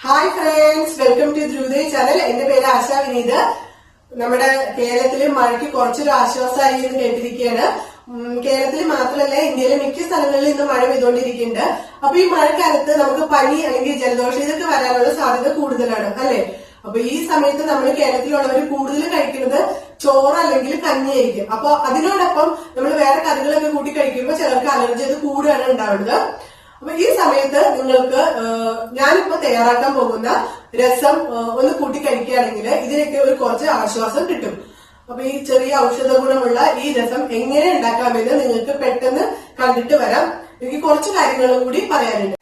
Hi friends, welcome to ധ്രുവദേ channel. എന്റെ പേര് ആശാ വിനീത്. നമ്മുടെ കേരളത്തിലെ മഴയ്ക്ക് കുറച്ചൊരു ആശ്വാസമായി എന്ന് കേട്ടിരിക്കുകയാണ്. കേരളത്തിൽ മാത്രമല്ല, ഇന്ത്യയിലെ മിക്ക സ്ഥലങ്ങളിൽ ഇന്ന് മഴ പെയ്തുകൊണ്ടിരിക്കുന്നുണ്ട്. അപ്പൊ ഈ മഴക്കാലത്ത് നമുക്ക് പനി അല്ലെങ്കിൽ ജലദോഷം ഇതൊക്കെ വരാനുള്ള സാധ്യത കൂടുതലാണ്, അല്ലെ? അപ്പൊ ഈ സമയത്ത് നമ്മൾ കേരളത്തിലുള്ളവർ കൂടുതൽ കഴിക്കുന്നത് ചോറ് അല്ലെങ്കിൽ കഞ്ഞിയായിരിക്കും. അപ്പൊ അതിനോടൊപ്പം നമ്മൾ വേറെ കറികളൊക്കെ കൂട്ടി കഴിക്കുമ്പോൾ ചിലർക്ക് അലർജി അത് കൂടുകയാണ് ഉണ്ടാവുന്നത്. അപ്പൊ ഈ സമയത്ത് നിങ്ങൾക്ക് ഞാനിപ്പോ തയ്യാറാക്കാൻ പോകുന്ന രസം ഒന്ന് കൂട്ടി കഴിക്കുകയാണെങ്കിൽ ഇതിനൊക്കെ ഒരു കുറച്ച് ആശ്വാസം കിട്ടും. അപ്പൊ ഈ ചെറിയ ഔഷധ ഗുണമുള്ള ഈ രസം എങ്ങനെ ഉണ്ടാക്കാമെന്ന് നിങ്ങൾക്ക് പെട്ടെന്ന് കണ്ടിട്ട് വരാം. എനിക്ക് കുറച്ച് കാര്യങ്ങളും കൂടി പറയാനുണ്ട്.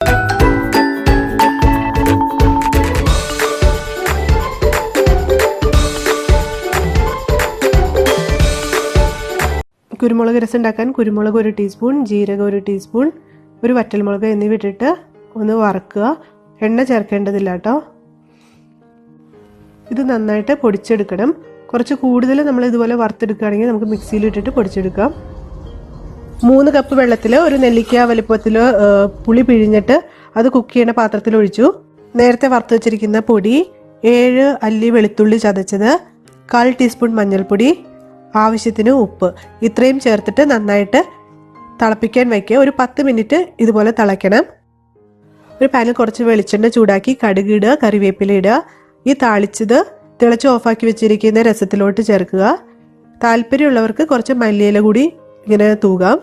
കുരുമുളക് രസം ഉണ്ടാക്കാൻ കുരുമുളക് 1 ടീസ്പൂൺ, ജീരകം 1 ടീസ്പൂൺ, ഒരു വറ്റൽമുളക് എന്നിവ ഇട്ടിട്ട് ഒന്ന് വറക്കുക. എണ്ണ ചേർക്കേണ്ടതില്ല കേട്ടോ. ഇത് നന്നായിട്ട് പൊടിച്ചെടുക്കണം. കുറച്ച് കൂടുതൽ നമ്മൾ ഇതുപോലെ വറുത്തെടുക്കുകയാണെങ്കിൽ നമുക്ക് മിക്സിയിൽ ഇട്ടിട്ട് പൊടിച്ചെടുക്കാം. 3 കപ്പ് വെള്ളത്തിൽ ഒരു നെല്ലിക്ക വലുപ്പത്തിൽ പുളി പിഴിഞ്ഞിട്ട് അത് കുക്ക് ചെയ്യുന്ന പാത്രത്തിൽ ഒഴിച്ചു. നേരത്തെ വറുത്ത് വെച്ചിരിക്കുന്ന പൊടി, 7 അല്ലി വെളുത്തുള്ളി ചതച്ചത്, 1/4 ടീസ്പൂൺ മഞ്ഞൾപ്പൊടി, ആവശ്യത്തിന് ഉപ്പ്, ഇത്രയും ചേർത്തിട്ട് നന്നായിട്ട് തിളപ്പിക്കാൻ വയ്ക്കുക. ഒരു 10 മിനിറ്റ് ഇതുപോലെ തിളയ്ക്കണം. ഒരു പാനിൽ കുറച്ച് വെളിച്ചെണ്ണ ചൂടാക്കി കടുക് ഇടുക, കറിവേപ്പില ഇടുക. ഈ താളിച്ചത് തിളച്ച് ഓഫാക്കി വെച്ചിരിക്കുന്ന രസത്തിലോട്ട് ചേർക്കുക. താല്പര്യമുള്ളവർക്ക് കുറച്ച് മല്ലിയില കൂടി ഇങ്ങനെ തൂകാം.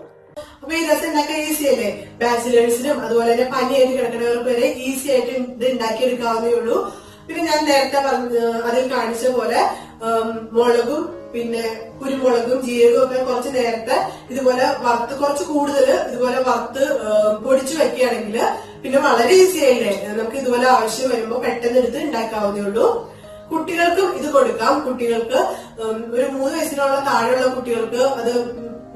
അപ്പൊ ഈ രസം ഉണ്ടാക്കാൻ ഈസി അല്ലേ? ബാച്ചിലേഴ്സിനും അതുപോലെ തന്നെ പനിയായിട്ട് കിടക്കുന്നവർക്ക് വരെ ഈസി ആയിട്ട് ഇത് ഉണ്ടാക്കിയെടുക്കാവുന്നേ ഉള്ളൂ. പിന്നെ ഞാൻ നേരത്തെ അതിൽ കാണിച്ച പോലെ മുളകും പിന്നെ കുരുമുളകും ജീരകവും ഒക്കെ കുറച്ച് നേരത്തെ ഇതുപോലെ വറുത്ത് കുറച്ച് കൂടുതൽ ഇതുപോലെ വറുത്ത് പൊടിച്ചു വെക്കുകയാണെങ്കിൽ പിന്നെ വളരെ ഈസി ആയില്ലേ? നമുക്ക് ഇതുപോലെ ആവശ്യം വരുമ്പോൾ പെട്ടെന്ന് എടുത്ത് ഉണ്ടാക്കാവുന്നേ ഉള്ളൂ. കുട്ടികൾക്കും ഇത് കൊടുക്കാം. കുട്ടികൾക്ക് ഒരു 3 വയസ്സിനുള്ള താഴെയുള്ള കുട്ടികൾക്ക് അത്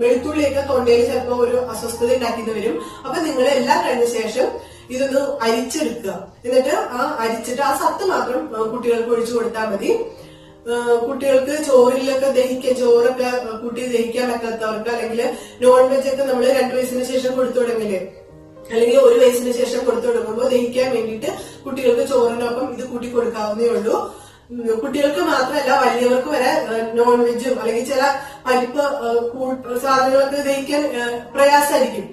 വെളുത്തുള്ളിയൊക്കെ തൊണ്ടയിൽ ചിലപ്പോൾ ഒരു അസ്വസ്ഥത ഉണ്ടാക്കിയത് വരും. അപ്പൊ നിങ്ങൾ എല്ലാം കഴിഞ്ഞ ശേഷം ഇതൊന്ന് അരിച്ചെടുക്കുക. എന്നിട്ട് അരിച്ചിട്ട് ആ സത്ത് മാത്രം കുട്ടികൾക്ക് ഒഴിച്ചു കൊടുത്താൽ മതി. കുട്ടികൾക്ക് ചോറിലൊക്കെ ചോറൊക്കെ കൂട്ടി ദഹിക്കാൻ പറ്റാത്തവർക്ക് അല്ലെങ്കിൽ നോൺ വെജ് ഒക്കെ നമ്മൾ 2 വയസ്സിന് ശേഷം കൊടുത്തു തുടങ്ങില്ലേ, അല്ലെങ്കിൽ 1 വയസ്സിന് ശേഷം കൊടുത്തു തുടങ്ങുമ്പോൾ ദഹിക്കാൻ വേണ്ടിയിട്ട് കുട്ടികൾക്ക് ചോറിനൊപ്പം ഇത് കൂട്ടി കൊടുക്കാവുന്നേ ഉള്ളൂ. കുട്ടികൾക്ക് മാത്രമല്ല, വലിയവർക്ക് വരെ നോൺ വെജും അല്ലെങ്കിൽ ചില പരിപ്പ് സാധനങ്ങളൊക്കെ ദഹിക്കാൻ പ്രയാസമായിരിക്കും.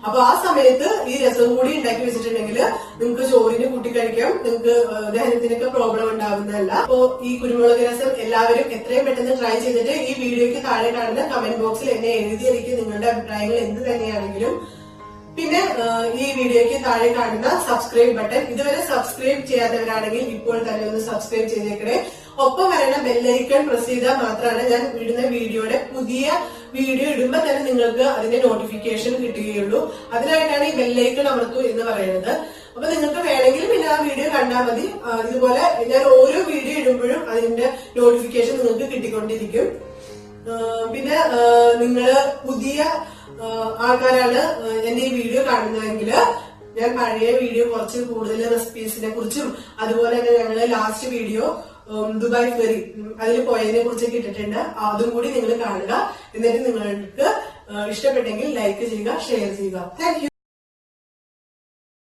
അപ്പൊ ആ സമയത്ത് ഈ രസം കൂടി ഉണ്ടാക്കി വെച്ചിട്ടുണ്ടെങ്കിൽ നിങ്ങൾക്ക് ചോറിന് കൂട്ടി കഴിക്കാം. നിങ്ങൾക്ക് ദഹനത്തിനൊക്കെ പ്രോബ്ലം ഉണ്ടാവുന്നതല്ല. അപ്പോ ഈ കുരുമുളക് രസം എല്ലാവരും എത്രയും പെട്ടെന്ന് ട്രൈ ചെയ്തിട്ട് ഈ വീഡിയോയ്ക്ക് താഴെ കാണുന്ന കമന്റ് ബോക്സിൽ എന്നെ എഴുതിയിരിക്കും നിങ്ങളുടെ അഭിപ്രായങ്ങൾ എന്ത് തന്നെയാണെങ്കിലും. പിന്നെ ഈ വീഡിയോയ്ക്ക് താഴെ കാണുന്ന സബ്സ്ക്രൈബ് ബട്ടൺ ഇതുവരെ സബ്സ്ക്രൈബ് ചെയ്യാത്തവരാണെങ്കിൽ ഇപ്പോൾ തന്നെ ഒന്ന് സബ്സ്ക്രൈബ് ചെയ്തേക്കണേ. ഒപ്പം വരണ ബെല്ലൈക്കൺ പ്രസ് ചെയ്താൽ മാത്രമാണ് ഞാൻ ഇടുന്ന വീഡിയോയുടെ പുതിയ വീഡിയോ ഇടുമ്പോൾ തന്നെ നിങ്ങൾക്ക് അതിന്റെ നോട്ടിഫിക്കേഷൻ കിട്ടുകയുള്ളൂ. അതിനായിട്ടാണ് ഈ ബെല്ലൈക്കൺ അമർത്തു എന്ന് പറയുന്നത്. അപ്പൊ നിങ്ങൾക്ക് വേണമെങ്കിൽ പിന്നെ ആ വീഡിയോ കണ്ടാൽ മതി. ഇതുപോലെ ഞാൻ ഓരോ വീഡിയോ ഇടുമ്പോഴും അതിന്റെ നോട്ടിഫിക്കേഷൻ നിങ്ങൾക്ക് കിട്ടിക്കൊണ്ടിരിക്കും. പിന്നെ നിങ്ങള് പുതിയ ആൾക്കാരാണ് എന്റെ ഈ വീഡിയോ കാണുന്നതെങ്കിൽ ഞാൻ പഴയ വീഡിയോ കുറച്ച് കൂടുതൽ റെസിപ്പീസിനെ കുറിച്ചും അതുപോലെ തന്നെ ഞങ്ങള് ലാസ്റ്റ് വീഡിയോ ദുബായ് ഫെറി അതിൽ പോയതിനെ കുറിച്ചൊക്കെ ഇട്ടിട്ടുണ്ട്. അതും കൂടി നിങ്ങൾ കാണുക. എന്നിട്ട് നിങ്ങൾക്ക് ഇഷ്ടപ്പെട്ടെങ്കിൽ ലൈക്ക് ചെയ്യുക, ഷെയർ ചെയ്യുക. Thank you.